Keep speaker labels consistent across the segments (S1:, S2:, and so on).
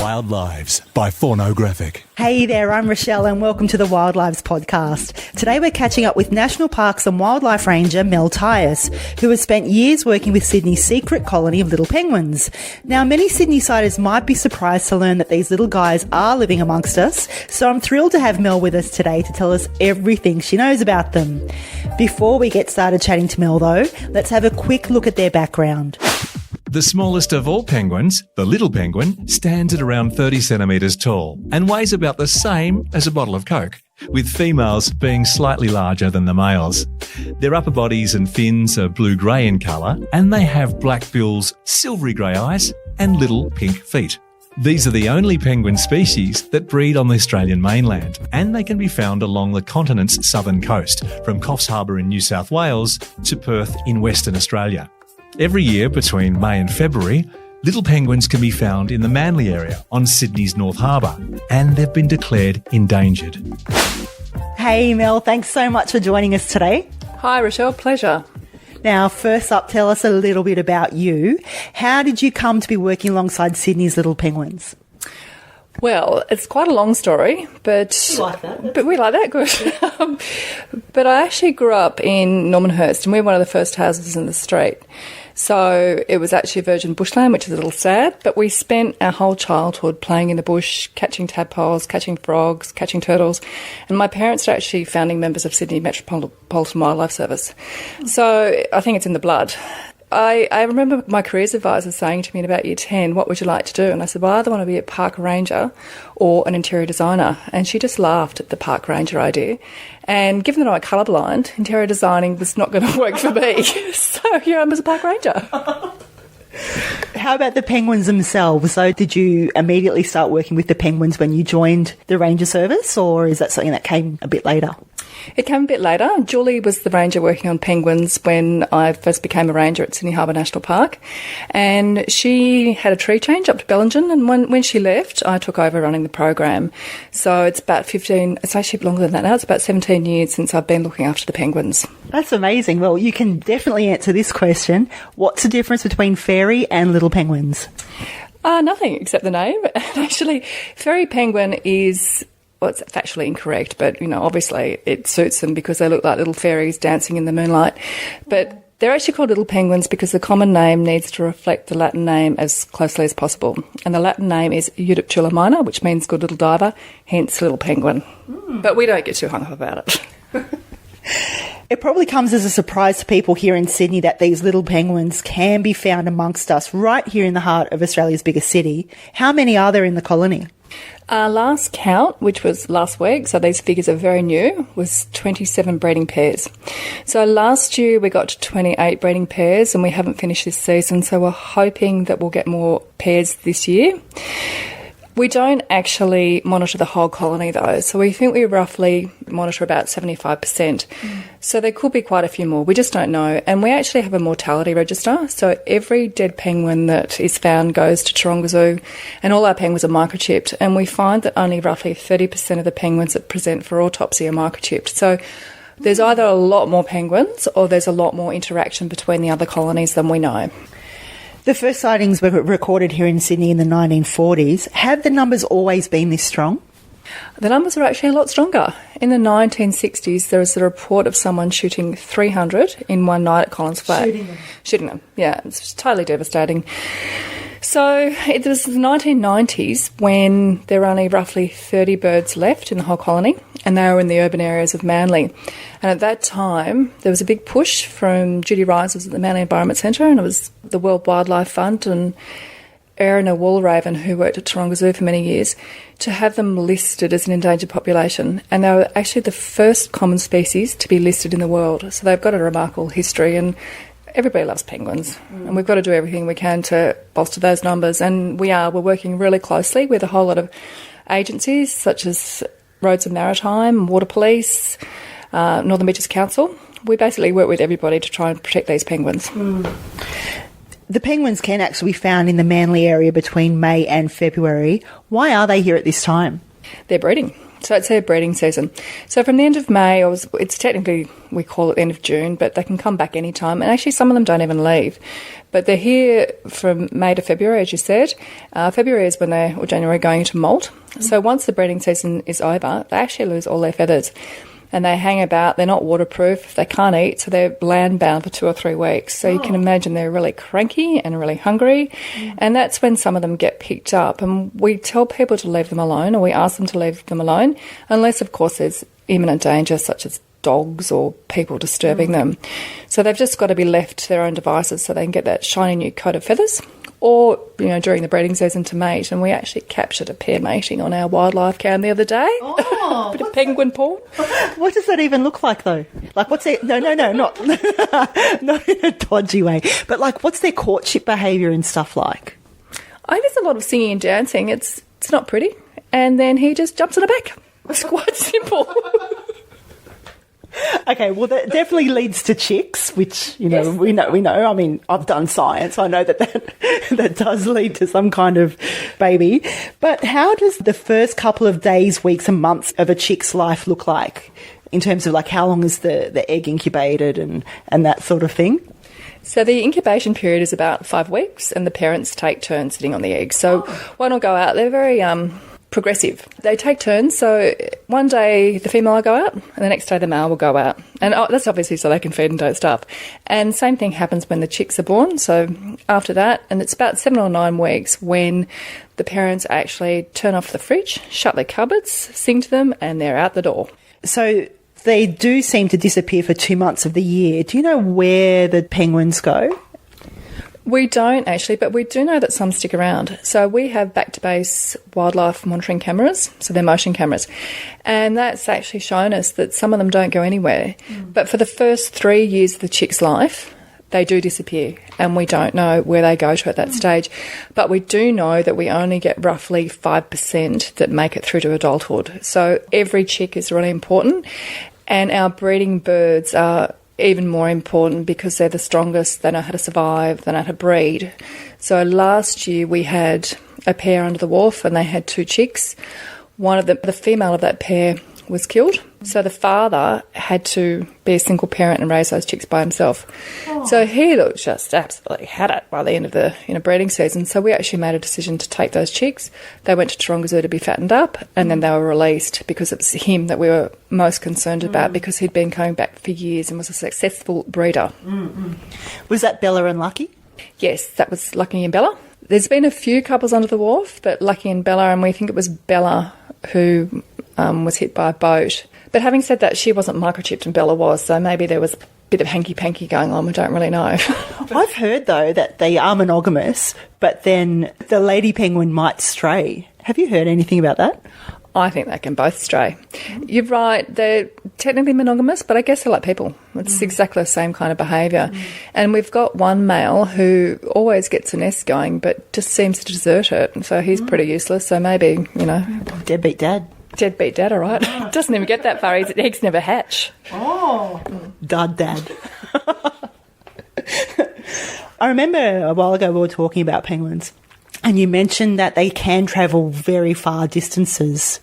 S1: Wild Lives by Faunographic.
S2: Hey there, I'm Rochelle and welcome to the Wild Lives podcast. Today we're catching up with National Parks and Wildlife Ranger Mel Tyas, who has spent years working with Sydney's secret colony of little penguins. Now, many Sydney-siders might be surprised to learn that these little guys are living amongst us, so I'm thrilled to have Mel with us today to tell us everything she knows about them. Before we get started chatting to Mel though, let's have a quick look at their background.
S1: The smallest of all penguins, the little penguin, stands at around 30 centimetres tall and weighs about the same as a bottle of Coke, with females being slightly larger than the males. Their upper bodies and fins are blue-grey in colour, and they have black bills, silvery grey eyes and little pink feet. These are the only penguin species that breed on the Australian mainland, and they can be found along the continent's southern coast, from Coffs Harbour in New South Wales to Perth in Western Australia. Every year between May and February, little penguins can be found in the Manly area on Sydney's North Harbour, and they've been declared endangered.
S2: Hey Mel, thanks so much for joining us today.
S3: Hi Rochelle, pleasure.
S2: Now, first up, tell us a little bit about you. How did you come to be working alongside Sydney's little penguins?
S3: Well, it's quite a long story, but
S2: We like that.
S3: But we like that, good. But I actually grew up in Normanhurst, and we were one of the first houses in the street. So it was actually virgin bushland, which is a little sad, but we spent our whole childhood playing in the bush, catching tadpoles, catching frogs, catching turtles. And my parents are actually founding members of Sydney Metropolitan Wildlife Service. So I think it's in the blood. I remember my careers advisor saying to me in about year 10, what would you like to do? And I said, well, I either want to be a park ranger or an interior designer. And she just laughed at the park ranger idea. And given that I'm colourblind, interior designing was not going to work for me. So here I am as a park ranger.
S2: How about the penguins themselves? So did you immediately start working with the penguins when you joined the ranger service, or is that something that came a bit later?
S3: It came a bit later. Julie was the ranger working on penguins when I first became a ranger at Sydney Harbour National Park. And she had a tree change up to Bellingen, and when she left, I took over running the program. So it's about 15, it's actually longer than that now, it's about 17 years since I've been looking after the penguins.
S2: That's amazing. Well, you can definitely answer this question. What's the difference between fairy and little penguins?
S3: Nothing except the name. Actually, fairy penguin is... well, it's factually incorrect, but, obviously it suits them because they look like little fairies dancing in the moonlight. But they're actually called little penguins because the common name needs to reflect the Latin name as closely as possible. And the Latin name is Eudyptula minor, which means good little diver, hence little penguin. But we don't get too hung up about it.
S2: It probably comes as a surprise to people here in Sydney that these little penguins can be found amongst us right here in the heart of Australia's biggest city. How many are there in the colony?
S3: Last count, which was last week, so these figures are very new, was 27 breeding pairs. So last year we got to 28 breeding pairs, and we haven't finished this season, so we're hoping that we'll get more pairs this year. We don't actually monitor the whole colony though, so we think we roughly monitor about 75%. So there could be quite a few more, we just don't know. And we actually have a mortality register, so every dead penguin that is found goes to Taronga Zoo, and all our penguins are microchipped, and we find that only roughly 30% of the penguins that present for autopsy are microchipped. So there's either a lot more penguins or there's a lot more interaction between the other colonies than we know.
S2: The first sightings were recorded here in Sydney in the 1940s. Have the numbers always been this strong?
S3: The numbers are actually a lot stronger. In the 1960s, there was a report of someone shooting 300 in one night at Collins Flat. Shooting them, yeah. It's totally devastating. So it was the 1990s when there were only roughly 30 birds left in the whole colony, and they were in the urban areas of Manly. And at that time, there was a big push from Judy Risers at the Manly Environment Centre, and it was the World Wildlife Fund and Erin Walraven, who worked at Taronga Zoo for many years, to have them listed as an endangered population. And they were actually the first common species to be listed in the world. So they've got a remarkable history, and everybody loves penguins, and we've got to do everything we can to bolster those numbers. And we're working really closely with a whole lot of agencies such as Roads and Maritime, Water Police, Northern Beaches Council. We basically work with everybody to try and protect these penguins.
S2: The penguins can actually be found in the Manly area between May and February. Why are they here at this time?
S3: They're breeding. So it's their breeding season. So from the end of May, it's technically, we call it the end of June, but they can come back anytime. And actually some of them don't even leave. But they're here from May to February, as you said. February is when or January, going into molt. So once the breeding season is over, they actually lose all their feathers. And they hang about. They're not waterproof. They can't eat, so they're land-bound for 2 or 3 weeks. So you can imagine they're really cranky and really hungry. And that's when some of them get picked up. And we tell people to leave them alone, or we ask them to leave them alone, unless, of course, there's imminent danger, such as dogs or people disturbing them. So they've just got to be left to their own devices so they can get that shiny new coat of feathers, or, during the breeding season to mate. And we actually captured a pair mating on our wildlife cam the other day.
S2: Oh,
S3: bit of penguin porn.
S2: What does that even look like, though? Like, what's their... No, not, not in a dodgy way. But, like, what's their courtship behaviour and stuff like?
S3: I think there's a lot of singing and dancing. It's not pretty. And then he just jumps on her back. It's quite simple.
S2: Okay, well, that definitely leads to chicks, which,
S3: Yes.
S2: we know. I mean, I've done science. I know that does lead to some kind of baby. But how does the first couple of days, weeks and months of a chick's life look like in terms of, like, how long is the egg incubated and that sort of thing?
S3: So the incubation period is about 5 weeks, and the parents take turns sitting on the egg. So one will go out. They're very... progressive. They take turns, so one day the female will go out and the next day the male will go out. And that's obviously so they can feed and don't starve. And same thing happens when the chicks are born. So after that, and it's about 7 or 9 weeks when the parents actually turn off the fridge, shut their cupboards, sing to them, and they're out the door.
S2: So they do seem to disappear for 2 months of the year. Do you know where the penguins go?
S3: We don't actually, but we do know that some stick around. So we have back-to-base wildlife monitoring cameras, so they're motion cameras, and that's actually shown us that some of them don't go anywhere. But for the first 3 years of the chick's life, they do disappear, and we don't know where they go to at that stage. But we do know that we only get roughly 5% that make it through to adulthood. So every chick is really important, and our breeding birds are even more important because they're the strongest, they know how to survive, they know how to breed. So last year we had a pair under the wharf and they had 2 chicks. One of them, the female of that pair, was killed. So the father had to be a single parent and raise those chicks by himself. So he looked just absolutely had it by the end of the breeding season. So we actually made a decision to take those chicks. They went to Taronga Zoo to be fattened up, and then they were released because it was him that we were most concerned about, because he'd been coming back for years and was a successful breeder.
S2: Was that Bella and Lucky?
S3: Yes, that was Lucky and Bella. There's been a few couples under the wharf, but Lucky and Bella, and we think it was Bella who was hit by a boat. But having said that, she wasn't microchipped and Bella was, so maybe there was a bit of hanky-panky going on. We don't really know.
S2: I've heard, though, that they are monogamous, but then the lady penguin might stray. Have you heard anything about that?
S3: I think they can both stray. You're right, they're technically monogamous, but I guess they're like people. It's exactly the same kind of behaviour. And we've got one male who always gets a nest going but just seems to desert it, so he's pretty useless. So maybe,
S2: Deadbeat dad.
S3: Deadbeat dad, all right. Doesn't even get that far. His eggs never hatch.
S2: Oh. Dad. I remember a while ago we were talking about penguins, and you mentioned that they can travel very far distances.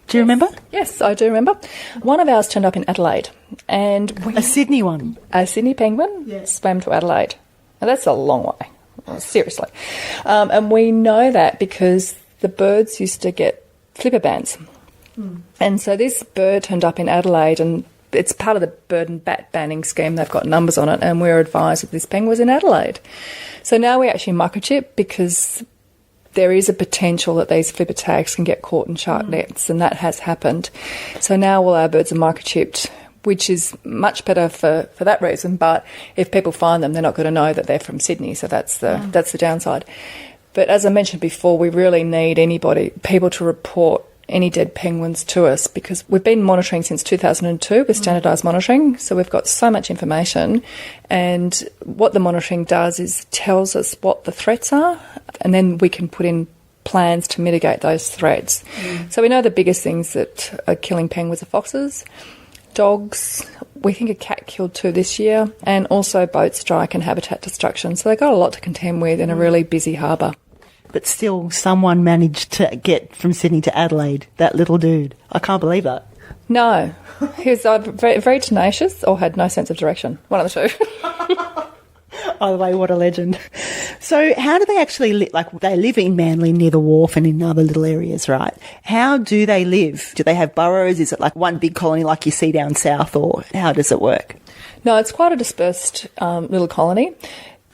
S2: Do you remember?
S3: Yes, I do remember. One of ours turned up in Adelaide, and
S2: A Sydney one.
S3: a Sydney penguin swam to Adelaide. Now, that's a long way, seriously. And we know that because the birds used to get flipper bands. And so this bird turned up in Adelaide, and it's part of the bird and bat banning scheme. They've got numbers on it, and we were advised that this penguin was in Adelaide. So now we actually microchip because there is a potential that these flipper tags can get caught in shark nets, and that has happened. So now all our birds are microchipped, which is much better for that reason. But if people find them, they're not going to know that they're from Sydney, so that's the downside. But as I mentioned before, we really need people to report any dead penguins to us, because we've been monitoring since 2002 with standardised monitoring, so we've got so much information, and what the monitoring does is tells us what the threats are, and then we can put in plans to mitigate those threats. So we know the biggest things that are killing penguins are foxes, dogs, we think a cat killed 2 this year, and also boat strike and habitat destruction. So they've got a lot to contend with in a really busy harbour.
S2: But still, someone managed to get from Sydney to Adelaide, that little dude. I can't believe that.
S3: No. He was either very, very tenacious or had no sense of direction. One of the two.
S2: By the way, what a legend. So how do they actually live? Like, they live in Manly near the wharf and in other little areas, right? How do they live? Do they have burrows? Is it like one big colony like you see down south, or how does it work?
S3: No, it's quite a dispersed little colony.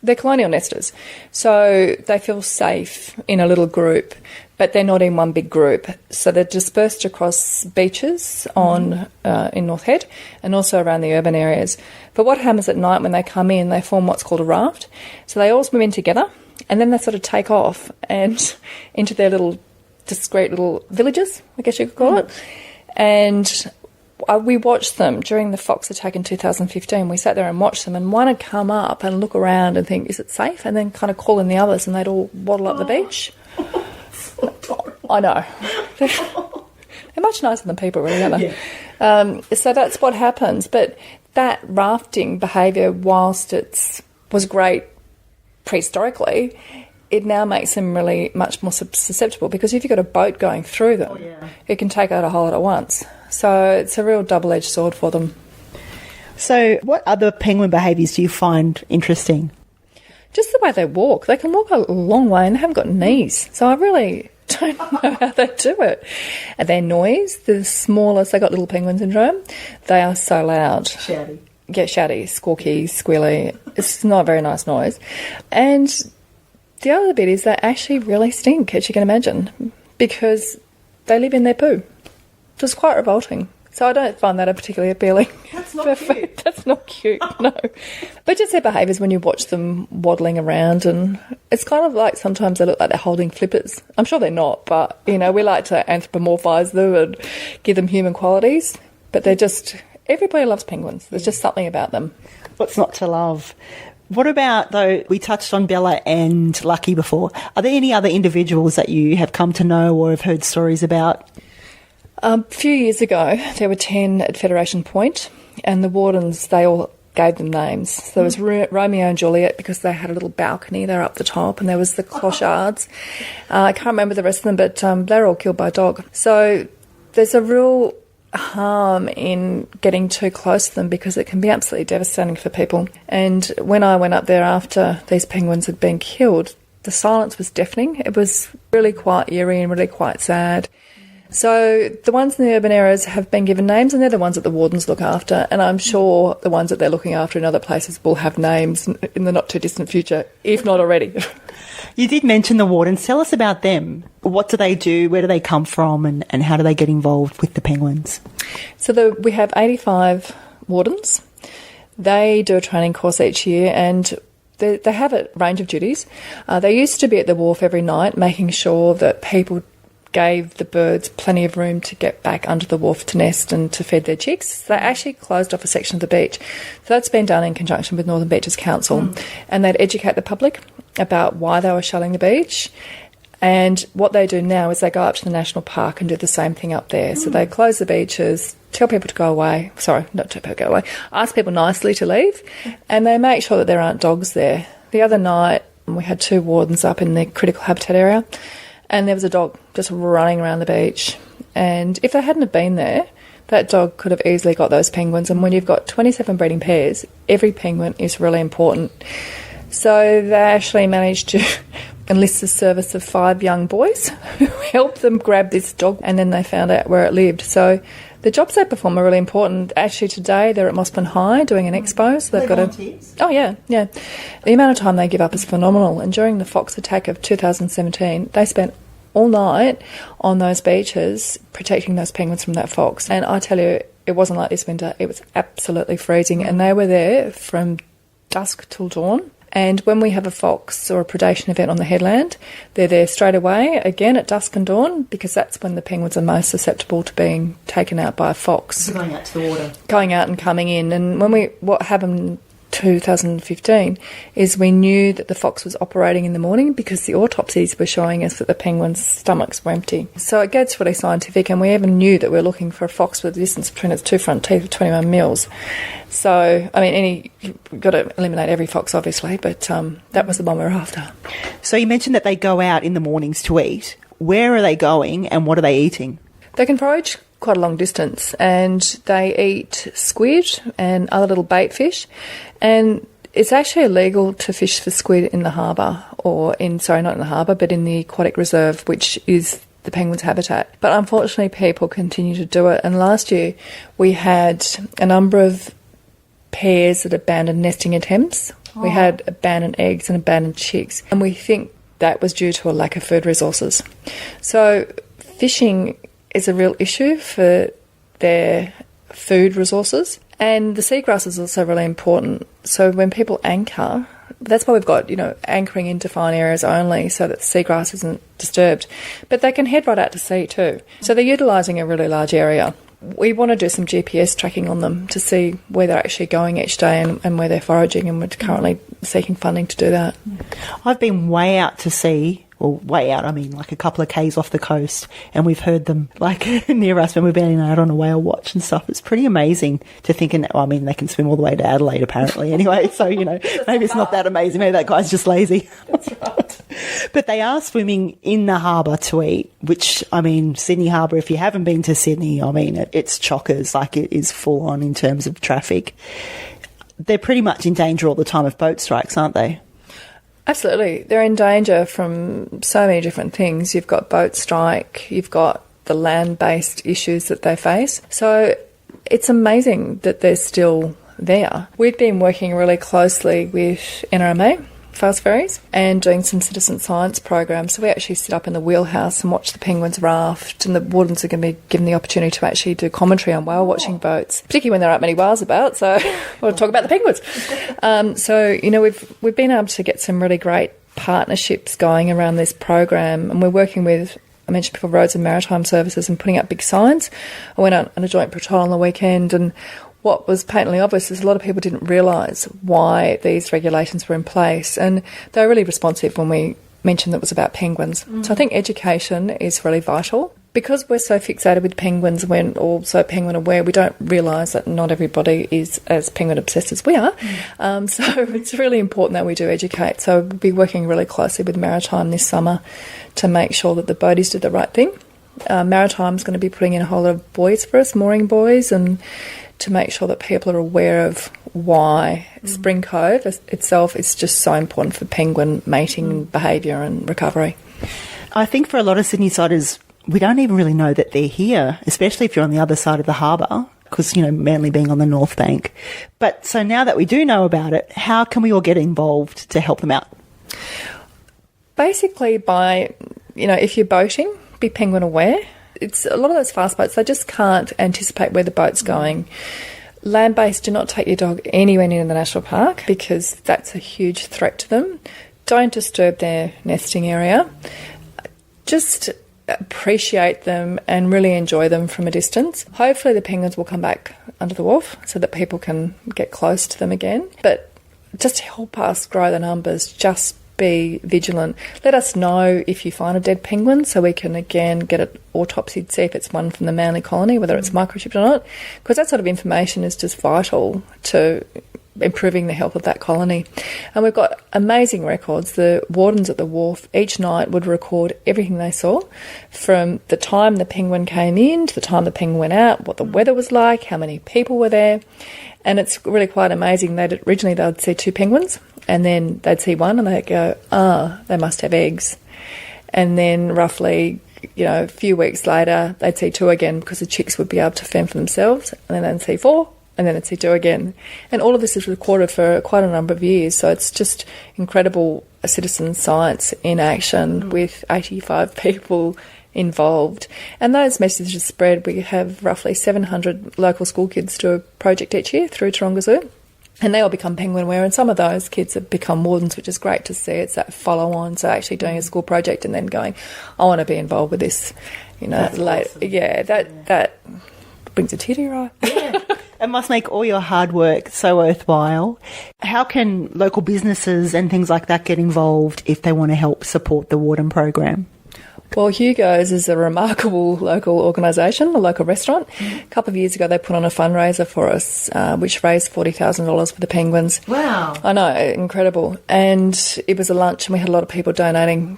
S3: They're colonial nesters, so they feel safe in a little group, but they're not in one big group. So they're dispersed across beaches in North Head and also around the urban areas. But what happens at night when they come in, they form what's called a raft. So they all swim in together, and then they sort of take off and into their little discreet little villages, I guess you could call it. And we watched them during the fox attack in 2015. We sat there and watched them, and one would come up and look around and think, is it safe? And then kind of call in the others, and they'd all waddle up the beach. I know. They're much nicer than people, really, aren't they? Yeah. So that's what happens. But that rafting behaviour, whilst it was great prehistorically, it now makes them really much more susceptible, because if you've got a boat going through them, it can take out a whole lot at once. So it's a real double-edged sword for them.
S2: So what other penguin behaviours do you find interesting?
S3: Just the way they walk. They can walk a long way and they haven't got knees. So I really don't know how they do it. And their noise, the smallest, they got little penguin syndrome. They are so loud.
S2: Shouty.
S3: Yeah, shouty, squawky, squealy. It's not a very nice noise. And the other bit is they actually really stink, as you can imagine, because they live in their poo. So it's quite revolting. So I don't find that a particularly appealing.
S2: That's not cute.
S3: That's not cute, no. But just their behaviours when you watch them waddling around, and it's kind of like sometimes they look like they're holding flippers. I'm sure they're not, but, you know, we like to anthropomorphise them and give them human qualities. But they're just, everybody loves penguins. There's just something about them.
S2: What's not to love? What about, though, we touched on Bella and Lucky before. Are there any other individuals that you have come to know or have heard stories about?
S3: A few years ago, there were 10 at Federation Point, and the wardens, they all gave them names. So there was Romeo and Juliet, because they had a little balcony there up the top, and there was the clochards. I can't remember the rest of them, but they were all killed by a dog. So there's a real harm in getting too close to them, because it can be absolutely devastating for people. And when I went up there after these penguins had been killed, the silence was deafening. It was really quite eerie and really quite sad. So the ones in the urban areas have been given names, and they're the ones that the wardens look after, and I'm sure the ones that they're looking after in other places will have names in the not-too-distant future, if not already.
S2: You did mention the wardens. Tell us about them. What do they do? Where do they come from? And how do they get involved with the penguins?
S3: So we have 85 wardens. They do a training course each year, and they have a range of duties. They used to be at the wharf every night, making sure that people gave the birds plenty of room to get back under the wharf to nest and to feed their chicks. They actually closed off a section of the beach. So that's been done in conjunction with Northern Beaches Council. And they'd educate the public about why they were shutting the beach. And what they do now is they go up to the national park and do the same thing up there. So they close the beaches, tell people to go away. Sorry, not tell people to go away. Ask people nicely to leave. And they make sure that there aren't dogs there. The other night, we had 2 wardens up in the critical habitat area, and there was a dog just running around the beach. And if they hadn't have been there, that dog could have easily got those penguins. And when you've got 27 breeding pairs, every penguin is really important. So they actually managed to enlist the service of 5 young boys who helped them grab this dog, and then they found out where it lived. So the jobs they perform are really important. Actually, today they're at Mossman High doing an expo. So they've got volunteers? Oh, yeah. The amount of time they give up is phenomenal. And during the fox attack of 2017, they spent all night on those beaches protecting those penguins from that fox. And I tell you, it wasn't like this winter. It was absolutely freezing. And they were there from dusk till dawn. And when we have a fox or a predation event on the headland, they're there straight away, again at dusk and dawn, because that's when the penguins are most susceptible to being taken out by a fox.
S2: Going out to the water.
S3: Going out and coming in. And what happened 2015 is we knew that the fox was operating in the morning because the autopsies were showing us that the penguins' stomachs were empty. So it gets really scientific, and we even knew that we were looking for a fox with a distance between its two front teeth of 21 mils. So, I mean, you've got to eliminate every fox, obviously, but that was the one we were after.
S2: So you mentioned that they go out in the mornings to eat. Where are they going and what are they eating?
S3: They can forage quite a long distance, and they eat squid and other little bait fish, and it's actually illegal to fish for squid in the harbour, not in the harbour, but in the aquatic reserve, which is the penguin's habitat. But unfortunately people continue to do it, and last year we had a number of pairs that abandoned nesting attempts. We had abandoned eggs and abandoned chicks, and we think that was due to a lack of food resources. So fishing is a real issue for their food resources. And the seagrass is also really important. So when people anchor, that's why we've got, anchoring in defined areas only so that the seagrass isn't disturbed. But they can head right out to sea too. So they're utilising a really large area. We want to do some GPS tracking on them to see where they're actually going each day and where they're foraging, and we're currently seeking funding to do that.
S2: I've been way out to sea. Well, way out, I mean like a couple of k's off the coast, and we've heard them like near us when we've been out on a whale watch and stuff. It's pretty amazing to think, they can swim all the way to Adelaide apparently anyway, so, maybe it's not that amazing. Maybe that guy's just lazy. That's right. But they are swimming in the harbour to eat, which, Sydney Harbour, if you haven't been to Sydney, it's chockers, like it is full on in terms of traffic. They're pretty much in danger all the time of boat strikes, aren't they?
S3: Absolutely. They're in danger from so many different things. You've got boat strike, you've got the land-based issues that they face. So it's amazing that they're still there. We've been working really closely with NRMA, Fast Ferries, and doing some citizen science programs. So we actually sit up in the wheelhouse and watch the penguins raft, and the wardens are going to be given the opportunity to actually do commentary on whale watching boats, particularly when there aren't many whales about, so we'll talk about the penguins. We've been able to get some really great partnerships going around this program, and we're working with, I mentioned before, Roads and Maritime Services, and putting up big signs. I went out on a joint patrol on the weekend, and what was patently obvious is a lot of people didn't realise why these regulations were in place, and they were really responsive when we mentioned that it was about penguins. So I think education is really vital. Because we're so fixated with penguins and we're also penguin aware, we don't realise that not everybody is as penguin obsessed as we are. So it's really important that we do educate. So we'll be working really closely with Maritime this summer to make sure that the boaties do the right thing. Maritime's going to be putting in a whole lot of buoys for us, mooring buoys, and to make sure that people are aware of why Spring Cove itself is just so important for penguin mating, behaviour and recovery.
S2: I think for a lot of Sydney-siders, we don't even really know that they're here, especially if you're on the other side of the harbour, because, Manly being on the North Bank. But so now that we do know about it, how can we all get involved to help them out?
S3: Basically by, if you're boating, be penguin aware. It's a lot of those fast boats, they just can't anticipate where the boat's going. Land-based, do not take your dog anywhere near the national park because that's a huge threat to them. Don't disturb their nesting area. Just appreciate them and really enjoy them from a distance. Hopefully the penguins will come back under the wharf so that people can get close to them again. But just help us grow the numbers, just be vigilant. Let us know if you find a dead penguin so we can again get it autopsied, see if it's one from the Manly colony, whether it's microchipped or not, because that sort of information is just vital to improving the health of that colony. And we've got amazing records. The wardens at the wharf each night would record everything they saw, from the time the penguin came in to the time the penguin went out, what the weather was like, how many people were there. And it's really quite amazing. Originally they'd see 2 penguins, and then they'd see one and they'd go, they must have eggs. And then roughly, a few weeks later, they'd see 2 again because the chicks would be able to fend for themselves. And then they'd see 4, and then they'd see 2 again. And all of this is recorded for quite a number of years. So it's just incredible citizen science in action with 85 people involved. And those messages spread. We have roughly 700 local school kids do a project each year through Taronga Zoo. And they all become penguin aware, and some of those kids have become wardens, which is great to see. It's that follow-on, so actually doing a school project and then going, I want to be involved with this.
S2: That's awesome.
S3: That brings a tear to your eye.
S2: Yeah. It must make all your hard work so worthwhile. How can local businesses and things like that get involved if they want to help support the Warden program?
S3: Well, Hugo's is a remarkable local organisation, a local restaurant. A couple of years ago, they put on a fundraiser for us, which raised $40,000 for the penguins.
S2: Wow.
S3: I know, incredible. And it was a lunch, and we had a lot of people donating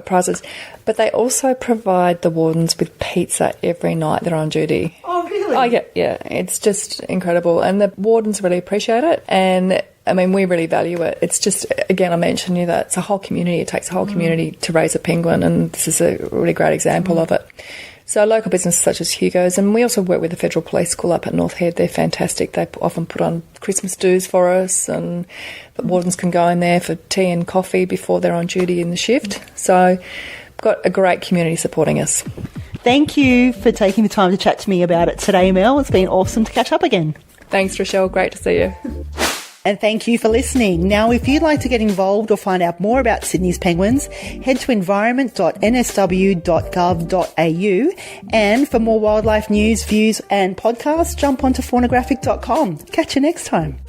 S3: prizes. But they also provide the wardens with pizza every night they're on duty.
S2: Oh, really?
S3: Oh, yeah. It's just incredible. And the wardens really appreciate it. And I mean, we really value it. It's just, again, I mentioned you that it's a whole community. It takes a whole community to raise a penguin, and this is a really great example of it. So local businesses such as Hugo's, and we also work with the Federal Police School up at North Head. They're fantastic. They often put on Christmas do's for us, and the wardens can go in there for tea and coffee before they're on duty in the shift. So we've got a great community supporting us.
S2: Thank you for taking the time to chat to me about it today, Mel. It's been awesome to catch up again.
S3: Thanks, Rochelle. Great to see you.
S2: And thank you for listening. Now, if you'd like to get involved or find out more about Sydney's penguins, head to environment.nsw.gov.au. And for more wildlife news, views and podcasts, jump onto faunographic.com. Catch you next time.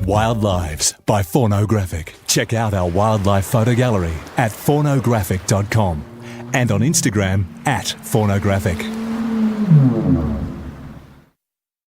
S1: Wildlives by Faunographic. Check out our wildlife photo gallery at faunographic.com and on Instagram at Faunographic.